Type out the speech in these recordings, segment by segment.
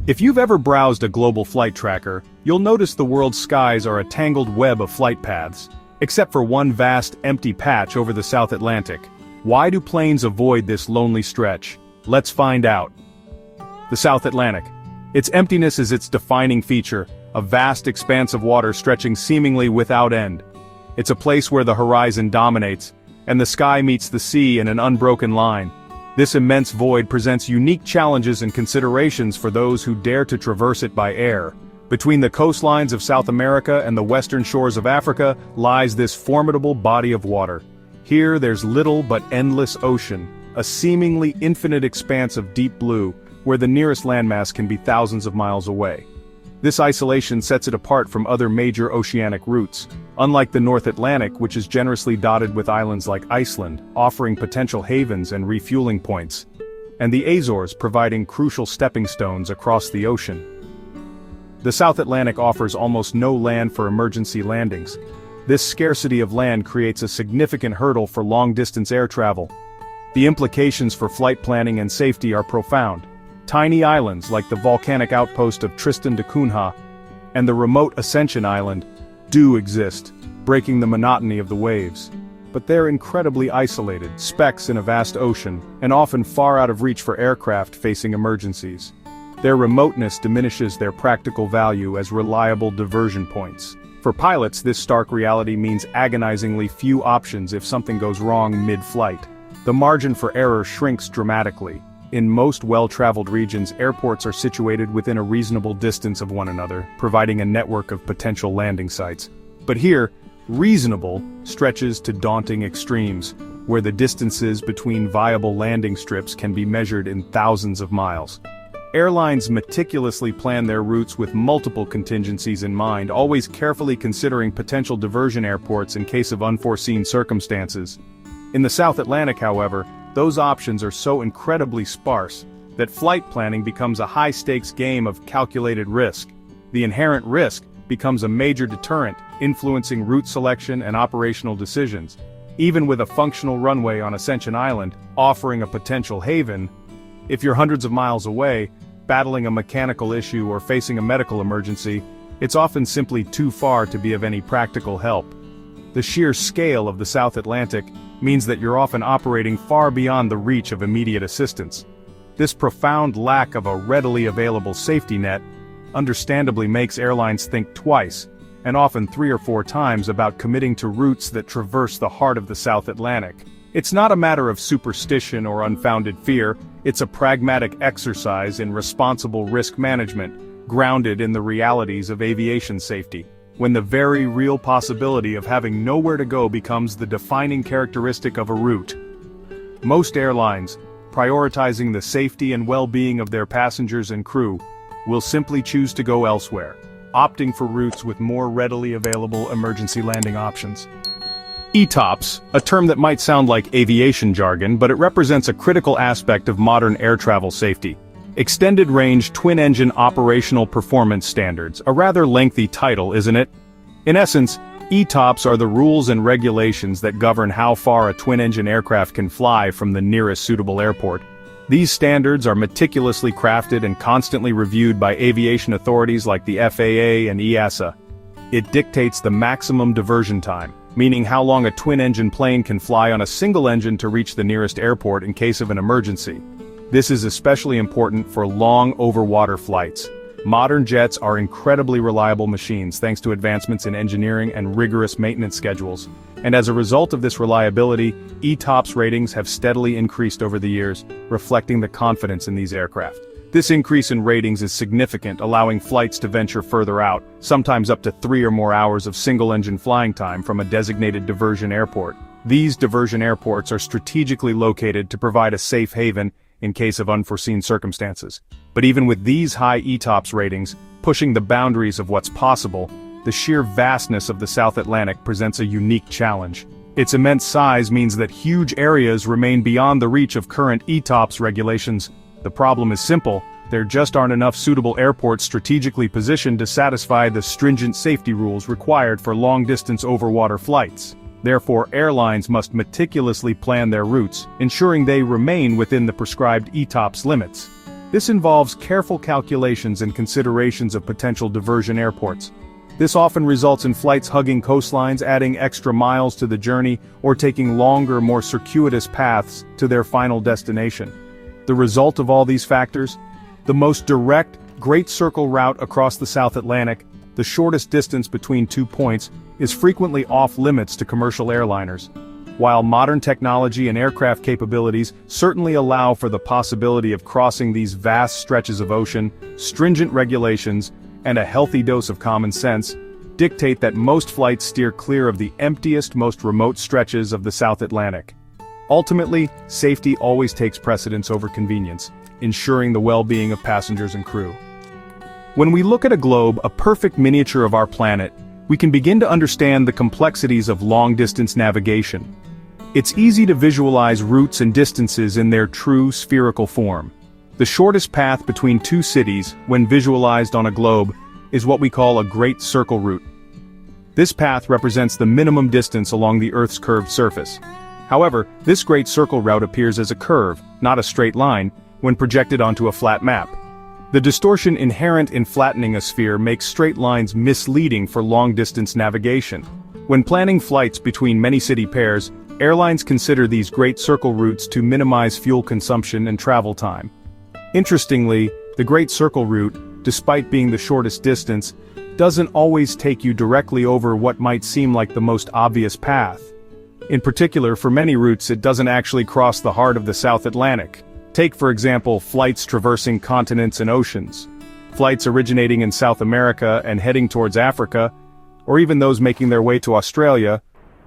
If you've ever browsed a global flight tracker, you'll notice the world's skies are a tangled web of flight paths, except for one vast, empty patch over the South Atlantic. Why do planes avoid this lonely stretch? Let's find out. The South Atlantic. Its emptiness is its defining feature, a vast expanse of water stretching seemingly without end. It's a place where the horizon dominates, and the sky meets the sea in an unbroken line. This immense void presents unique challenges and considerations for those who dare to traverse it by air. Between the coastlines of South America and the western shores of Africa lies this formidable body of water. Here there's little but endless ocean, a seemingly infinite expanse of deep blue, where the nearest landmass can be thousands of miles away. This isolation sets it apart from other major oceanic routes, unlike the North Atlantic, which is generously dotted with islands like Iceland, offering potential havens and refueling points, and the Azores providing crucial stepping stones across the ocean. The South Atlantic offers almost no land for emergency landings. This scarcity of land creates a significant hurdle for long-distance air travel. The implications for flight planning and safety are profound. Tiny islands like the volcanic outpost of Tristan da Cunha and the remote Ascension Island do exist, breaking the monotony of the waves. But they're incredibly isolated, specks in a vast ocean, and often far out of reach for aircraft facing emergencies. Their remoteness diminishes their practical value as reliable diversion points. For pilots, this stark reality means agonizingly few options if something goes wrong mid-flight. The margin for error shrinks dramatically. In most well-traveled regions, airports are situated within a reasonable distance of one another, providing a network of potential landing sites. But here, reasonable stretches to daunting extremes, where the distances between viable landing strips can be measured in thousands of miles. Airlines meticulously plan their routes with multiple contingencies in mind, always carefully considering potential diversion airports in case of unforeseen circumstances. In the South Atlantic, however, those options are so incredibly sparse that flight planning becomes a high-stakes game of calculated risk. The inherent risk becomes a major deterrent, influencing route selection and operational decisions. Even with a functional runway on Ascension Island, offering a potential haven, if you're hundreds of miles away, battling a mechanical issue or facing a medical emergency, it's often simply too far to be of any practical help. The sheer scale of the South Atlantic means that you're often operating far beyond the reach of immediate assistance. This profound lack of a readily available safety net understandably makes airlines think twice, and often 3 or 4 times, about committing to routes that traverse the heart of the South Atlantic. It's not a matter of superstition or unfounded fear, it's a pragmatic exercise in responsible risk management, grounded in the realities of aviation safety. When the very real possibility of having nowhere to go becomes the defining characteristic of a route. Most airlines, prioritizing the safety and well-being of their passengers and crew, will simply choose to go elsewhere, opting for routes with more readily available emergency landing options. ETOPS, a term that might sound like aviation jargon, but it represents a critical aspect of modern air travel safety. Extended Range Twin-Engine Operational Performance Standards, a rather lengthy title, isn't it? In essence, ETOPS are the rules and regulations that govern how far a twin-engine aircraft can fly from the nearest suitable airport. These standards are meticulously crafted and constantly reviewed by aviation authorities like the FAA and EASA. It dictates the maximum diversion time, meaning how long a twin-engine plane can fly on a single engine to reach the nearest airport in case of an emergency. This is especially important for long over-water flights. Modern jets are incredibly reliable machines thanks to advancements in engineering and rigorous maintenance schedules. And as a result of this reliability, ETOPS ratings have steadily increased over the years, reflecting the confidence in these aircraft. This increase in ratings is significant, allowing flights to venture further out, sometimes up to 3 or more hours of single-engine flying time from a designated diversion airport. These diversion airports are strategically located to provide a safe haven in case of unforeseen circumstances. But even with these high ETOPS ratings, pushing the boundaries of what's possible, the sheer vastness of the South Atlantic presents a unique challenge. Its immense size means that huge areas remain beyond the reach of current ETOPS regulations. The problem is simple: there just aren't enough suitable airports strategically positioned to satisfy the stringent safety rules required for long-distance over-water flights. Therefore, airlines must meticulously plan their routes, ensuring they remain within the prescribed ETOPS limits. This involves careful calculations and considerations of potential diversion airports. This often results in flights hugging coastlines, adding extra miles to the journey, or taking longer, more circuitous paths to their final destination. The result of all these factors? The most direct, Great Circle route across the South Atlantic, the shortest distance between 2 points, is frequently off-limits to commercial airliners. While modern technology and aircraft capabilities certainly allow for the possibility of crossing these vast stretches of ocean, stringent regulations, and a healthy dose of common sense, dictate that most flights steer clear of the emptiest, most remote stretches of the South Atlantic. Ultimately, safety always takes precedence over convenience, ensuring the well-being of passengers and crew. When we look at a globe, a perfect miniature of our planet, we can begin to understand the complexities of long-distance navigation. It's easy to visualize routes and distances in their true spherical form. The shortest path between two cities, when visualized on a globe, is what we call a Great Circle route. This path represents the minimum distance along the Earth's curved surface. However, this Great Circle route appears as a curve, not a straight line, when projected onto a flat map. The distortion inherent in flattening a sphere makes straight lines misleading for long-distance navigation. When planning flights between many city pairs, airlines consider these Great Circle routes to minimize fuel consumption and travel time. Interestingly, the Great Circle route, despite being the shortest distance, doesn't always take you directly over what might seem like the most obvious path. In particular, for many routes it doesn't actually cross the heart of the South Atlantic. Take for example flights traversing continents and oceans. Flights originating in South America and heading towards Africa, or even those making their way to Australia,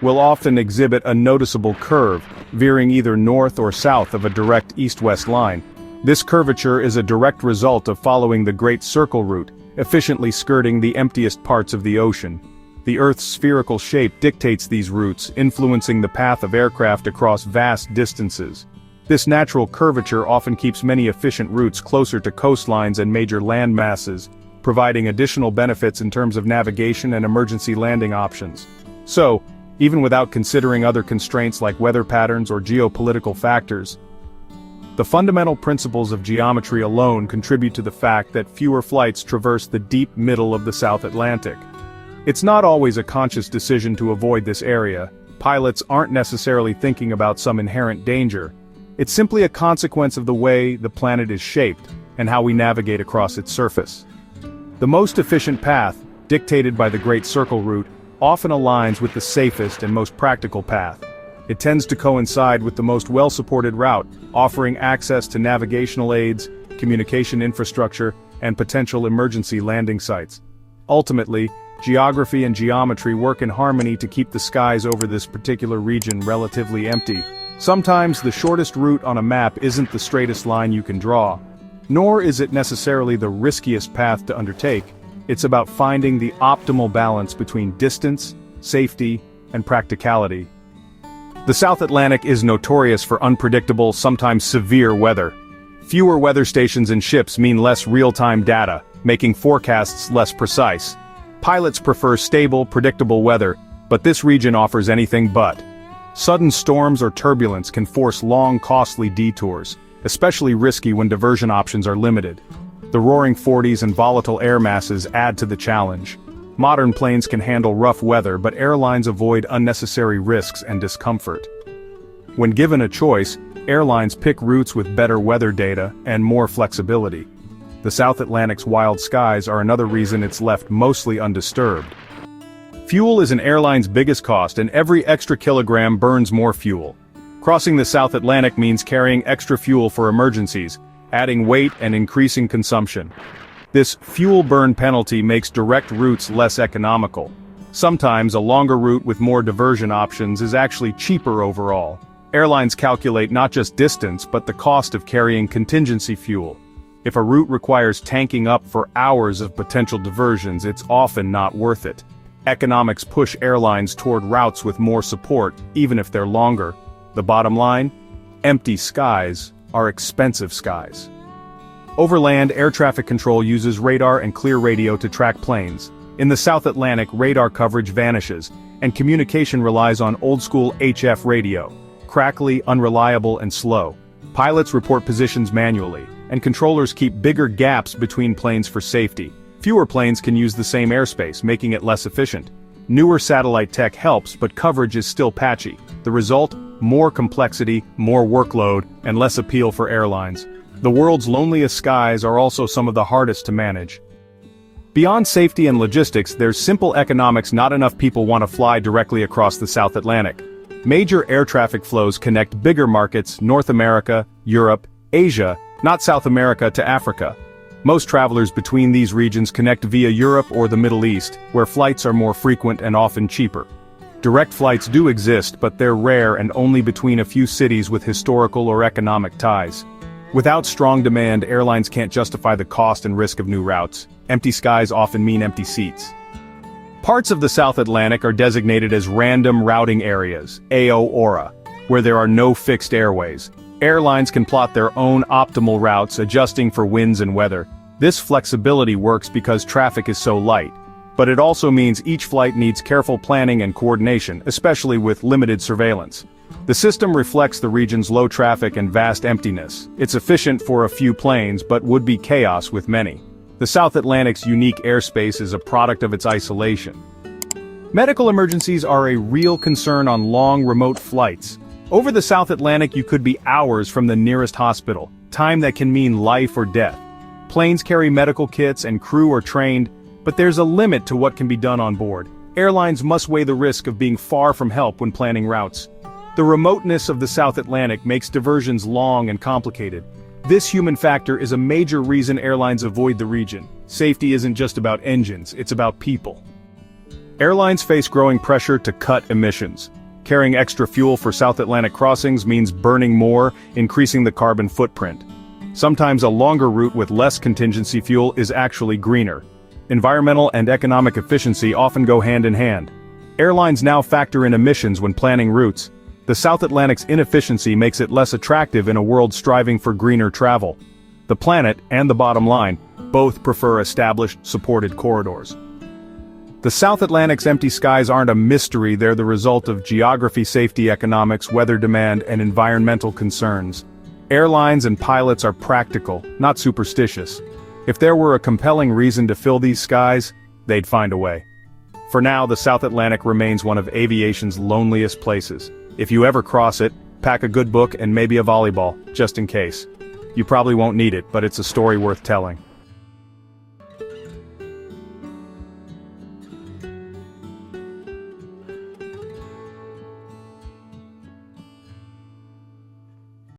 will often exhibit a noticeable curve, veering either north or south of a direct east-west line. This curvature is a direct result of following the Great Circle route, efficiently skirting the emptiest parts of the ocean. The Earth's spherical shape dictates these routes, influencing the path of aircraft across vast distances. This natural curvature often keeps many efficient routes closer to coastlines and major land masses, providing additional benefits in terms of navigation and emergency landing options. So, even without considering other constraints like weather patterns or geopolitical factors, the fundamental principles of geometry alone contribute to the fact that fewer flights traverse the deep middle of the South Atlantic. It's not always a conscious decision to avoid this area. Pilots aren't necessarily thinking about some inherent danger. It's simply a consequence of the way the planet is shaped and how we navigate across its surface. The most efficient path, dictated by the Great Circle route, often aligns with the safest and most practical path. It tends to coincide with the most well-supported route, offering access to navigational aids, communication infrastructure, and potential emergency landing sites. Ultimately, geography and geometry work in harmony to keep the skies over this particular region relatively empty. Sometimes the shortest route on a map isn't the straightest line you can draw, nor is it necessarily the riskiest path to undertake. It's about finding the optimal balance between distance, safety, and practicality. The South Atlantic is notorious for unpredictable, sometimes severe weather. Fewer weather stations and ships mean less real-time data, making forecasts less precise. Pilots prefer stable, predictable weather, but this region offers anything but. Sudden storms or turbulence can force long, costly detours, especially risky when diversion options are limited. The roaring 40s and volatile air masses add to the challenge. Modern planes can handle rough weather, but airlines avoid unnecessary risks and discomfort. When given a choice, airlines pick routes with better weather data and more flexibility. The South Atlantic's wild skies are another reason it's left mostly undisturbed. Fuel is an airline's biggest cost, and every extra kilogram burns more fuel. Crossing the South Atlantic means carrying extra fuel for emergencies, adding weight and increasing consumption. This fuel burn penalty makes direct routes less economical. Sometimes a longer route with more diversion options is actually cheaper overall. Airlines calculate not just distance but the cost of carrying contingency fuel. If a route requires tanking up for hours of potential diversions, it's often not worth it. Economics push airlines toward routes with more support, even if they're longer. The bottom line? Empty skies are expensive skies. Overland, air traffic control uses radar and clear radio to track planes. In the South Atlantic, radar coverage vanishes, and communication relies on old-school HF radio, crackly, unreliable, and slow. Pilots report positions manually, and controllers keep bigger gaps between planes for safety. Fewer planes can use the same airspace, making it less efficient. Newer satellite tech helps, but coverage is still patchy. The result? More complexity, more workload, and less appeal for airlines. The world's loneliest skies are also some of the hardest to manage. Beyond safety and logistics, there's simple economics. Not enough people want to fly directly across the South Atlantic. Major air traffic flows connect bigger markets, North America, Europe, Asia, not South America to Africa. Most travelers between these regions connect via Europe or the Middle East, where flights are more frequent and often cheaper. Direct flights do exist, but they're rare and only between a few cities with historical or economic ties. Without strong demand, airlines can't justify the cost and risk of new routes. Empty skies often mean empty seats. Parts of the South Atlantic are designated as random routing areas, AORA, where there are no fixed airways. Airlines can plot their own optimal routes, adjusting for winds and weather. This flexibility works because traffic is so light. But it also means each flight needs careful planning and coordination, especially with limited surveillance. The system reflects the region's low traffic and vast emptiness. It's efficient for a few planes, but would be chaos with many. The South Atlantic's unique airspace is a product of its isolation. Medical emergencies are a real concern on long, remote flights. Over the South Atlantic, you could be hours from the nearest hospital, time that can mean life or death. Planes carry medical kits and crew are trained, but there's a limit to what can be done on board. Airlines must weigh the risk of being far from help when planning routes. The remoteness of the South Atlantic makes diversions long and complicated. This human factor is a major reason airlines avoid the region. Safety isn't just about engines, it's about people. Airlines face growing pressure to cut emissions. Carrying extra fuel for South Atlantic crossings means burning more, increasing the carbon footprint. Sometimes a longer route with less contingency fuel is actually greener. Environmental and economic efficiency often go hand in hand. Airlines now factor in emissions when planning routes. The South Atlantic's inefficiency makes it less attractive in a world striving for greener travel. The planet, and the bottom line, both prefer established, supported corridors. The South Atlantic's empty skies aren't a mystery, they're the result of geography, safety, economics, weather demand, and environmental concerns. Airlines and pilots are practical, not superstitious. If there were a compelling reason to fill these skies, they'd find a way. For now, the South Atlantic remains one of aviation's loneliest places. If you ever cross it, pack a good book and maybe a volleyball, just in case. You probably won't need it, but it's a story worth telling.